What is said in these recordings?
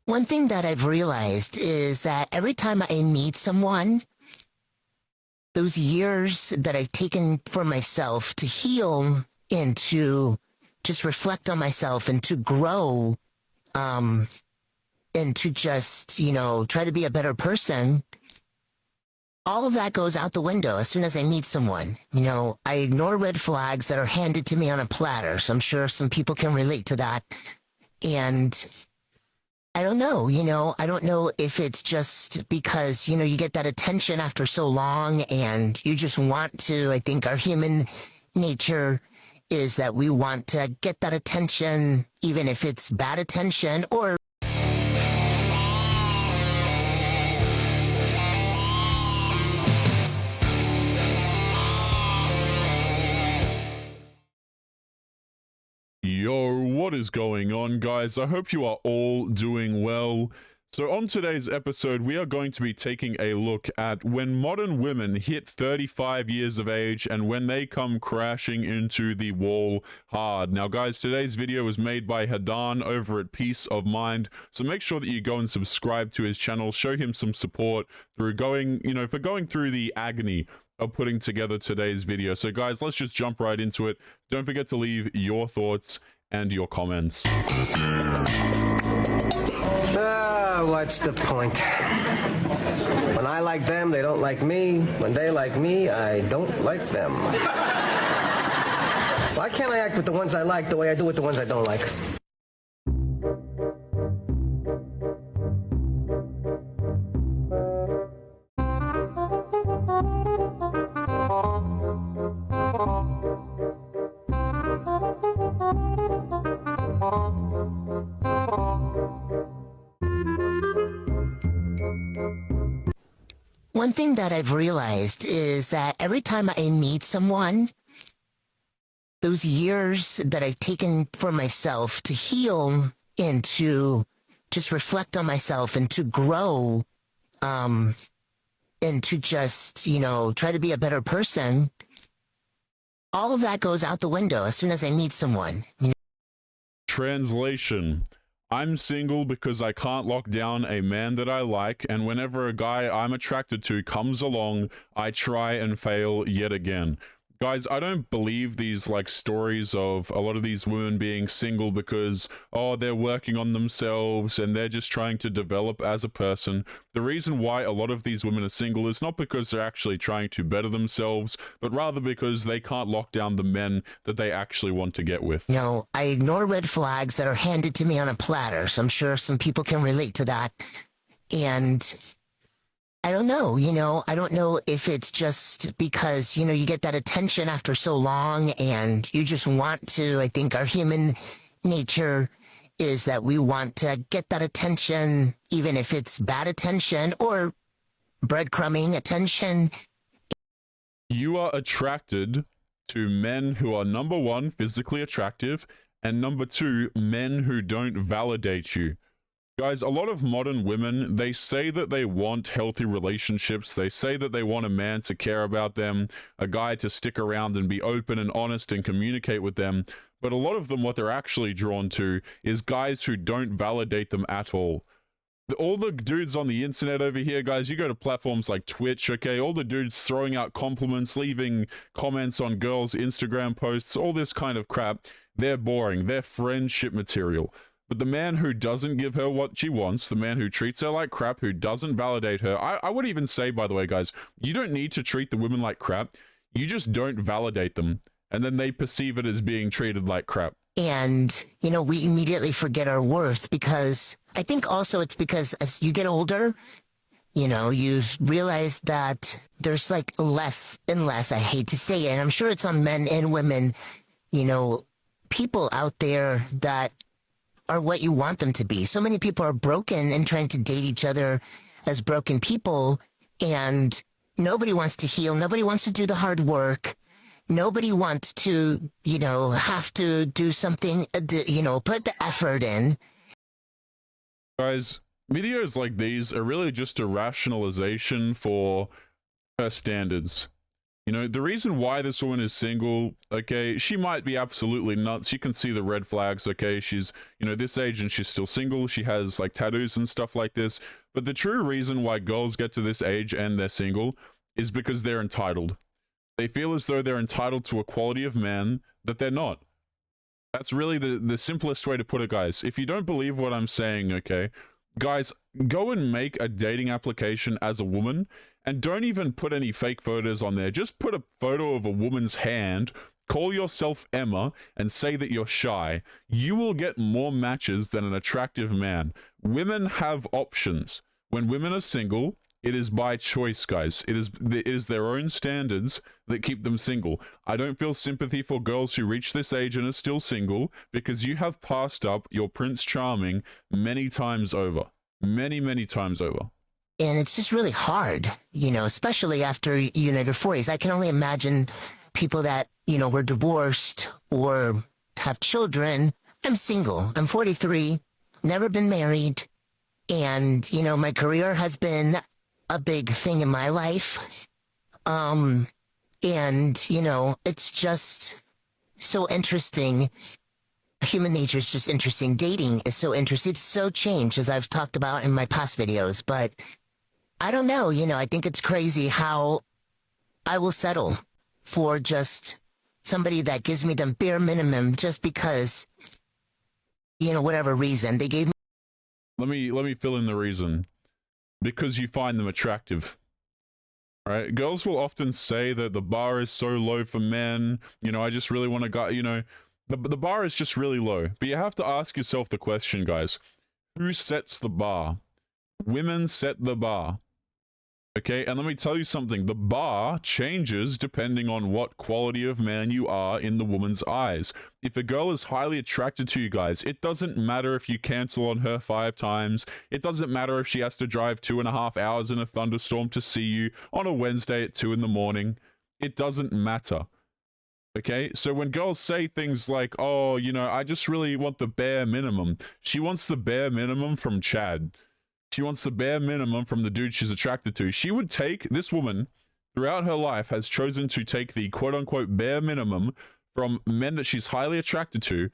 One thing that I've realized is that every time I meet someone, those years that I've taken for myself to heal and to just reflect on myself and to grow, um, and to just, try to be a better person, all of that goes out the window as soon as I meet someone. I ignore red flags that are handed to me on a platter, so I'm sure some people can relate to that. And I don't know, I don't know if it's just because, you get that attention after so long and you just want to. I think our human nature is that we want to get that attention, even if it's bad attention or Yo, what is going on, guys? I hope you are all doing well. So on today's episode, we are going to be taking a look at when modern women hit 35 years of age and when they come crashing into the wall hard. Now, guys, today's video was made by Hadan over at Peace of Mind, so make sure that you go and subscribe to his channel, show him some support through going through the agony of putting together today's video. So guys, let's just jump right into it. Don't forget to leave your thoughts and your comments. What's the point? When I like them, they don't like me. When they like me, I don't like them. Why can't I act with the ones I like the way I do with the ones I don't like? One thing that I've realized is that every time I meet someone, those years that I've taken for myself to heal and to just reflect on myself and to grow, and to just, try to be a better person, all of that goes out the window as soon as I meet someone. Translation: I'm single because I can't lock down a man that I like, and whenever a guy I'm attracted to comes along, I try and fail yet again. Guys, I don't believe these, stories of a lot of these women being single because, oh, they're working on themselves and they're just trying to develop as a person. The reason why a lot of these women are single is not because they're actually trying to better themselves, but rather because they can't lock down the men that they actually want to get with. I ignore red flags that are handed to me on a platter, so I'm sure some people can relate to that. And I don't know, I don't know if it's just because, you get that attention after so long and you just want to. I think our human nature is that we want to get that attention, even if it's bad attention or breadcrumbing attention. You are attracted to men who are, number one, physically attractive, and number two, men who don't validate you. Guys, a lot of modern women, they say that they want healthy relationships. They say that they want a man to care about them, a guy to stick around and be open and honest and communicate with them. But a lot of them, what they're actually drawn to is guys who don't validate them at all. All the dudes on the internet over here, guys, you go to platforms like Twitch, okay? All the dudes throwing out compliments, leaving comments on girls' Instagram posts, all this kind of crap. They're boring. They're friendship material. But the man who doesn't give her what she wants, the man who treats her like crap, who doesn't validate her, I would even say, by the way, guys, you don't need to treat the women like crap. You just don't validate them. And then they perceive it as being treated like crap. And, we immediately forget our worth because I think also it's because as you get older, you realize that there's less and less, I hate to say it, and I'm sure it's on men and women, people out there that are what you want them to be. So many people are broken and trying to date each other as broken people, and nobody wants to heal. Nobody wants to do the hard work. Nobody wants to, have to do something, put the effort in. Guys, videos like these are really just a rationalization for her standards. You know, the reason why this woman is single, okay, she might be absolutely nuts. You can see the red flags, okay? She's, you know, this age and she's still single. She has like tattoos and stuff like this. But the true reason why girls get to this age and they're single is because they're entitled. They feel as though they're entitled to a quality of man that they're not. That's really the simplest way to put it, guys. If you don't believe what I'm saying, okay, guys, go and make a dating application as a woman and don't even put any fake photos on there. Just put a photo of a woman's hand, call yourself Emma, and say that you're shy. You will get more matches than an attractive man. Women have options. When women are single, it is by choice, guys. It is their own standards that keep them single. I don't feel sympathy for girls who reach this age and are still single because you have passed up your Prince Charming many times over. Many, many times over. And it's just really hard, you know, especially after, you know, your 40s. I can only imagine people that, you know, were divorced or have children. I'm single. I'm 43, never been married. And, you know, my career has been a big thing in my life. And, you know, it's just so interesting. Human nature is just interesting. Dating is so interesting. It's so changed, as I've talked about in my past videos. But I don't know, you know, I think it's crazy how I will settle for just somebody that gives me the bare minimum just because, you know, whatever reason they gave me. Let me fill in the reason. Because you find them attractive. Right? Girls will often say that the bar is so low for men. You know, I just really want a guy, you know, the bar is just really low. But you have to ask yourself the question, guys. Who sets the bar? Women set the bar. Okay, and let me tell you something. The bar changes depending on what quality of man you are in the woman's eyes. If a girl is highly attracted to you guys, it doesn't matter if you cancel on her 5 times. It doesn't matter if she has to drive 2.5 hours in a thunderstorm to see you on a Wednesday at 2 in the morning. It doesn't matter. Okay, so when girls say things like, oh, you know, I just really want the bare minimum. She wants the bare minimum from Chad. She wants the bare minimum from the dude she's attracted to. She would take, this woman, throughout her life, has chosen to take the quote-unquote bare minimum from men that she's highly attracted to,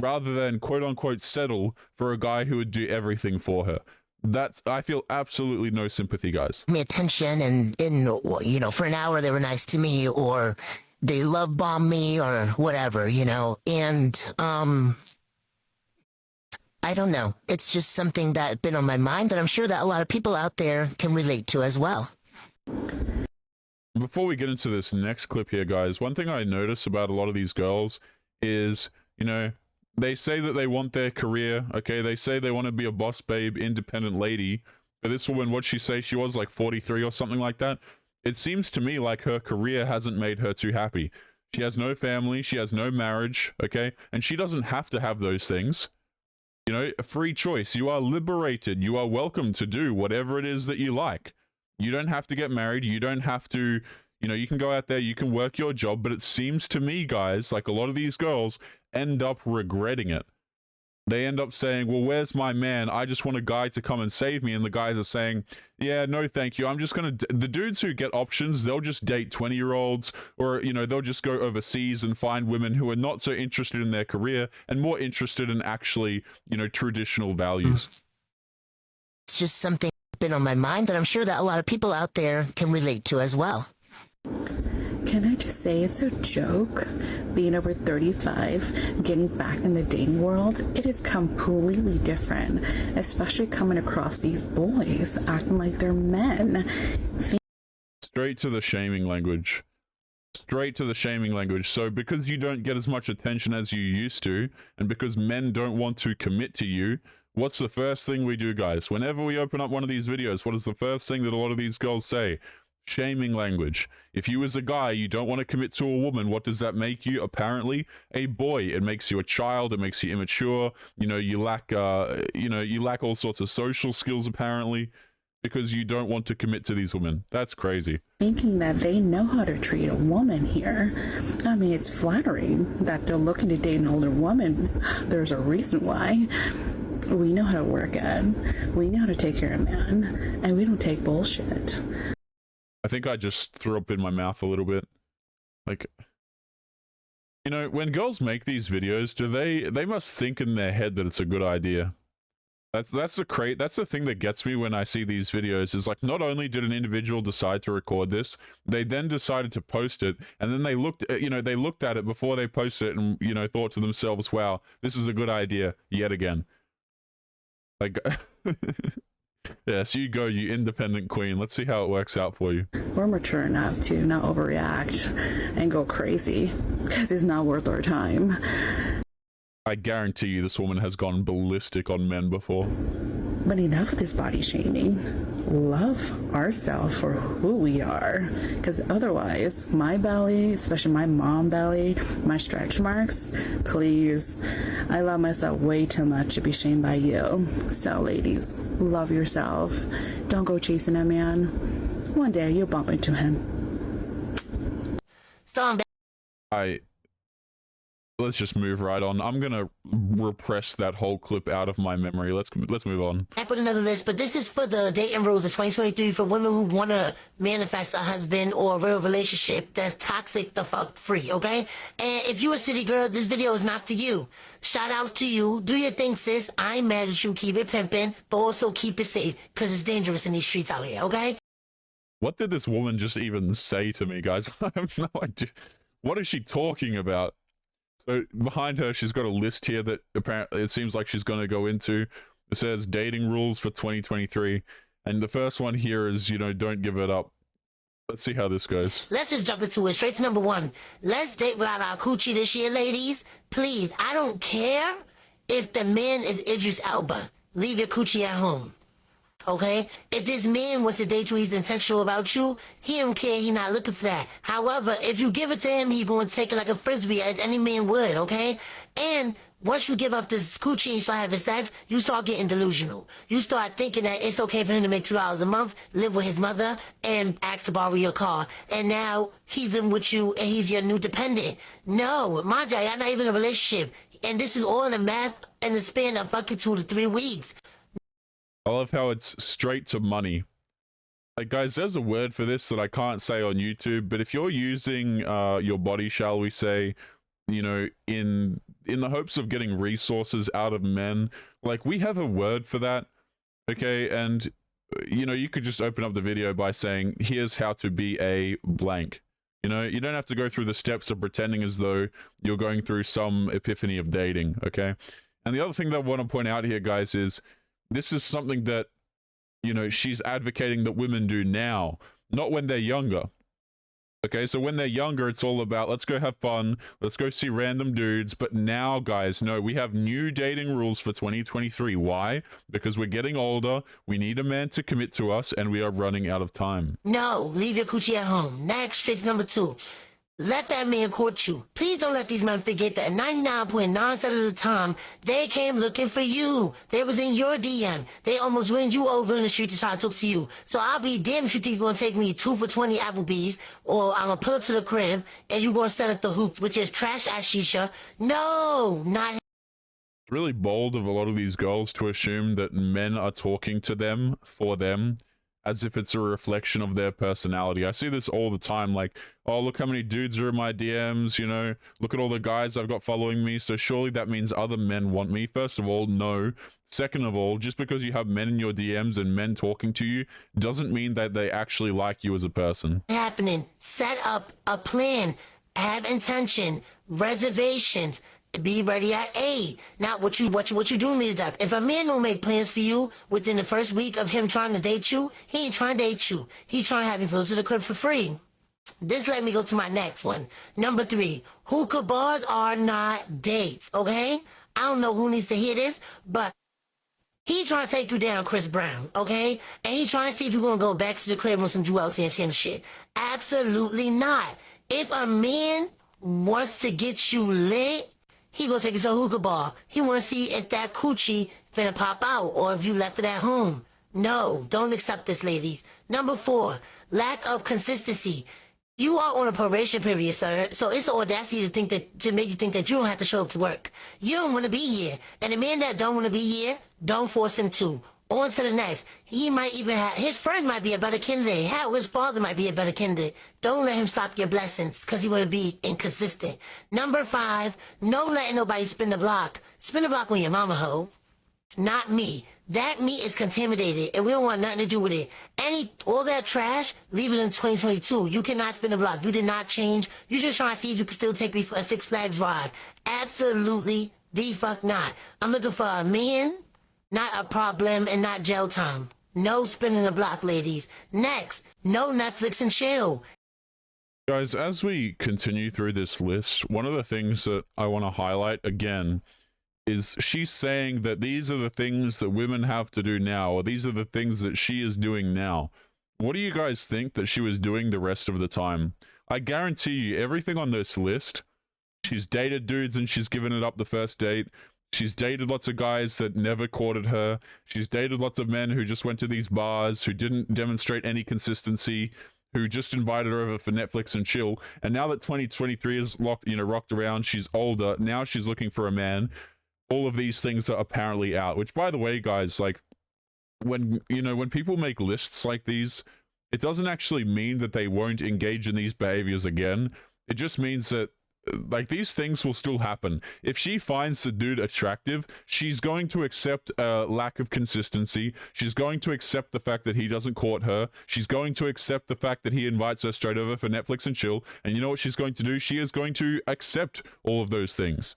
rather than quote-unquote settle for a guy who would do everything for her. That's, I feel absolutely no sympathy, guys. Me attention and, you know, for an hour they were nice to me, or they love bomb me, or whatever, you know, and, I don't know. It's just something that's been on my mind that I'm sure that a lot of people out there can relate to as well. Before we get into this next clip here, guys, one thing I notice about a lot of these girls is, you know, they say that they want their career, okay? They say they want to be a boss babe, independent lady. But this woman, what'd she say? She was like 43 or something like that. It seems to me like her career hasn't made her too happy. She has no family. She has no marriage, okay? And she doesn't have to have those things. You know, a free choice. You are liberated. You are welcome to do whatever it is that you like. You don't have to get married. You don't have to, you know, you can go out there, you can work your job. But it seems to me, guys, like a lot of these girls end up regretting it. They end up saying, well, where's my man? I just want a guy to come and save me. And the guys are saying, yeah, no, thank you. I'm just going to... The dudes who get options, they'll just date 20-year-olds, or, you know, they'll just go overseas and find women who are not so interested in their career and more interested in actually, you know, traditional values. It's just something that's been on my mind that I'm sure that a lot of people out there can relate to as well. Can I just say it's a joke? Being over 35, getting back in the dating world, it is completely different, especially coming across these boys acting like they're men. Straight to the shaming language. Straight to the shaming language. So because you don't get as much attention as you used to, and because men don't want to commit to you, what's the first thing we do, guys? Whenever we open up one of these videos, what is the first thing that a lot of these girls say? Shaming language. If you as a guy, you don't want to commit to a woman, what does that make you? Apparently, a boy. It makes you a child. It makes you immature. You know, you lack, you lack all sorts of social skills, apparently, because you don't want to commit to these women. That's crazy. Thinking that they know how to treat a woman here. I mean, it's flattering that they're looking to date an older woman. There's a reason why. We know how to work at. We know how to take care of a man, and we don't take bullshit. I think I just threw up in my mouth a little bit. Like, you know, when girls make these videos, they must think in their head that it's a good idea. That's the thing that gets me when I see these videos is like, not only did an individual decide to record this, they then decided to post it, and then they looked at it before they posted it and, you know, thought to themselves, wow, this is a good idea yet again. Like, yeah, so you go, you independent queen. Let's see how it works out for you. We're mature enough to not overreact and go crazy because it's not worth our time. I guarantee you this woman has gone ballistic on men before. But enough of this body shaming. Love ourselves for who we are. Because otherwise, my belly, especially my mom belly, my stretch marks, please, I love myself way too much to be shamed by you. So ladies, love yourself. Don't go chasing a man. One day you'll bump into him. Let's just move right on. I'm gonna repress that whole clip out of my memory. Let's move on. I put another list, but this is for the dating rules of 2023 for women who want to manifest a husband or a real relationship that's toxic the fuck free, okay? And if you a city girl, this video is not for you. Shout out to you. Do your thing, sis. I ain't mad at you. Keep it pimping, but also keep it safe, because it's dangerous in these streets out here, okay? What did this woman just even say to me, guys? I have no idea. What is she talking about? So behind her, she's got a list here that apparently it seems like she's going to go into. It says dating rules for 2023. And the first one here is, you know, don't give it up. Let's see how this goes. Let's just jump into it. Straight to number one. Let's date without our coochie this year, ladies. Please, I don't care if the man is Idris Elba. Leave your coochie at home. Okay? If this man wants to date you, he's intentional about you, he don't care, he's not looking for that. However, if you give it to him, he's going to take it like a frisbee, as any man would, okay? And once you give up this coochie and you start having sex, you start getting delusional. You start thinking that it's okay for him to make $2 a month, live with his mother, and ask to borrow your car. And now he's in with you and he's your new dependent. No, mind you, y'all not even in a relationship. And this is all in the math in the span of fucking 2 to 3 weeks. I love how it's straight to money. Like, guys, there's a word for this that I can't say on YouTube, but if you're using your body, shall we say, you know, in the hopes of getting resources out of men, like, we have a word for that, okay? And, you know, you could just open up the video by saying, here's how to be a blank. You know, you don't have to go through the steps of pretending as though you're going through some epiphany of dating, okay? And the other thing that I want to point out here, guys, is this is something that, you know, she's advocating that women do now, not when they're younger. Okay, so when they're younger, it's all about, let's go have fun, let's go see random dudes. But now, guys, no, we have new dating rules for 2023. Why? Because we're getting older, we need a man to commit to us, and we are running out of time. No, leave your coochie at home. Next, straight to number 2. Let that man court you. Please don't let these men forget that 99.9% of the time, they came looking for you. They was in your DM. They almost ran you over in the street to try to talk to you. So I'll be damned if you think you're going to take me 2 for $20 Applebee's, or I'm going to pull up to the crib, and you're going to set up the hoops, which is trash-ass shisha. No, not It's really bold of a lot of these girls to assume that men are talking to them for them, as if it's a reflection of their personality. I see this all the time, like, oh, look how many dudes are in my DMs, you know, look at all the guys I've got following me, so surely that means other men want me. First of all, no. Second of all, just because you have men in your DMs and men talking to you doesn't mean that they actually like you as a person. happening. Set up a plan. Have intention. Reservations. Be ready at 8. Now, what you do need that. If a man don't make plans for you within the first week of him trying to date you, he ain't trying to date you. He trying to have you pull to the crib for free. This let me go to my next one. Number 3, hookah bars are not dates, okay? I don't know who needs to hear this, but he trying to take you down, Chris Brown, okay? And he trying to see if you're going to go back to the crib with some Joel Santana shit. Absolutely not. If a man wants to get you lit, he gonna take you to a hookah bar. He wanna see if that coochie finna pop out or if you left it at home. No, don't accept this, ladies. Number 4, lack of consistency. You are on a probation period, sir, so it's the audacity to make you think that you don't have to show up to work. You don't want to be here, and the man that don't want to be here, don't force him to. On to the next. He might even have, his friend might be a better candidate. Hell, his father might be a better candidate. Don't let him stop your blessings, because he want to be inconsistent. Number 5, no letting nobody spin the block. Spin the block when your mama hoe. Not me. That meat is contaminated, and we don't want nothing to do with it. All that trash, leave it in 2022. You cannot spin the block. You did not change. You just trying to see if you can still take me for a Six Flags ride. Absolutely the fuck not. I'm looking for a man, not a problem, and not jail time. No spinning the block, ladies. Next, no Netflix and chill. Guys, as we continue through this list, one of the things that I want to highlight again is she's saying that these are the things that women have to do now, or these are the things that she is doing now. What do you guys think that she was doing the rest of the time? I guarantee you, everything on this list, she's dated dudes and she's given it up the first date. She's dated lots of guys that never courted her. She's dated lots of men who just went to these bars, who didn't demonstrate any consistency, who just invited her over for Netflix and chill. And now that 2023 is rocked around, she's older. Now she's looking for a man. All of these things are apparently out, which, by the way, guys, like, when people make lists like these, it doesn't actually mean that they won't engage in these behaviors again. It just means that, like, these things will still happen. If she finds the dude attractive, she's going to accept a lack of consistency. She's going to accept the fact that he doesn't court her. She's going to accept the fact that he invites her straight over for Netflix and chill. And you know what she's going to do? She is going to accept all of those things.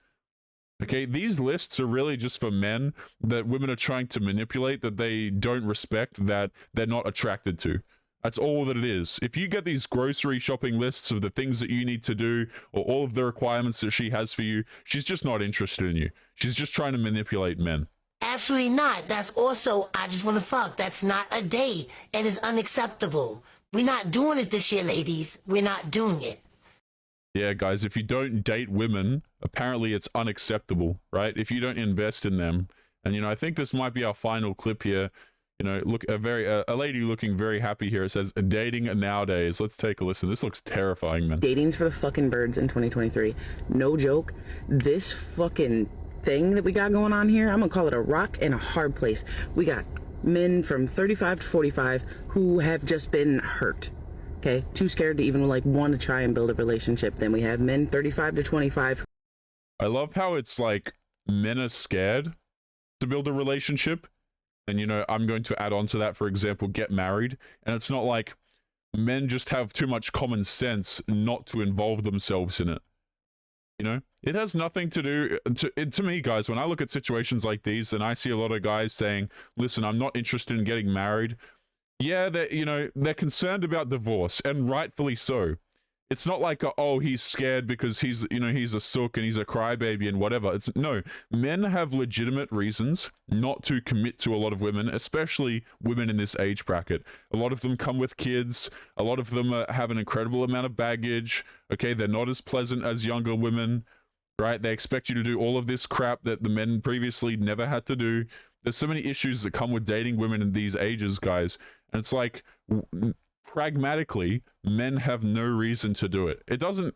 Okay, these lists are really just for men that women are trying to manipulate, that they don't respect, that they're not attracted to. That's all that it is. If you get these grocery shopping lists of the things that you need to do, or all of the requirements that she has for you, she's just not interested in you. She's just trying to manipulate men. Absolutely not. That's also, I just want to fuck. That's not a date. It is unacceptable. We're not doing it this year, ladies. We're not doing it. Yeah, guys, if you don't date women, apparently it's unacceptable, right? If you don't invest in them. And, I think this might be our final clip here. Look, a lady looking very happy here. It says, dating nowadays. Let's take a listen. This looks terrifying, man. Dating's for the fucking birds in 2023. No joke. This fucking thing that we got going on here, I'm gonna call it a rock and a hard place. We got men from 35 to 45 who have just been hurt. Okay, too scared to even want to try and build a relationship. Then we have men 35 to 25. I love how it's like men are scared to build a relationship. And, I'm going to add on to that, for example, get married. And it's not like men just have too much common sense not to involve themselves in it. It has nothing to do, to me, guys, when I look at situations like these and I see a lot of guys saying, listen, I'm not interested in getting married. Yeah, they're concerned about divorce, and rightfully so. It's not like, oh, he's scared because he's a sook and he's a crybaby and whatever. No, men have legitimate reasons not to commit to a lot of women, especially women in this age bracket. A lot of them come with kids. A lot of them have an incredible amount of baggage. Okay, they're not as pleasant as younger women, right? They expect you to do all of this crap that the men previously never had to do. There's so many issues that come with dating women in these ages, guys. And it's like, pragmatically, men have no reason to do it. It doesn't,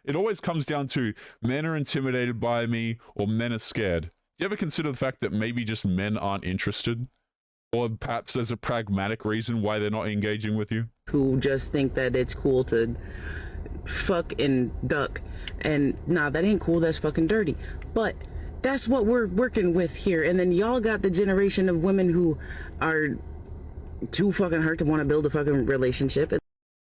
it always comes down to men are intimidated by me or men are scared. Do you ever consider the fact that maybe just men aren't interested? Or perhaps there's a pragmatic reason why they're not engaging with you? Who just think that it's cool to fuck and duck. And nah, that ain't cool, that's fucking dirty. But that's what we're working with here. And then y'all got the generation of women who are too fucking hurt to want to build a fucking relationship.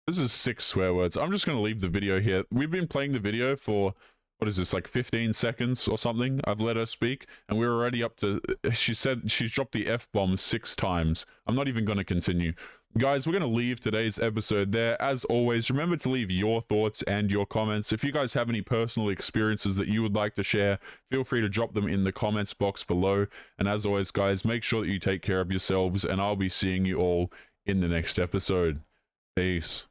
This is 6 swear words. I'm just going to leave the video here. We've been playing the video for, what is this, like 15 seconds or something? I've let her speak, and we're already up to, she said she's dropped the F-bomb 6 times. I'm not even going to continue. Guys, we're going to leave today's episode there. As always, remember to leave your thoughts and your comments. If you guys have any personal experiences that you would like to share, feel free to drop them in the comments box below. And as always, guys, make sure that you take care of yourselves, and I'll be seeing you all in the next episode. Peace.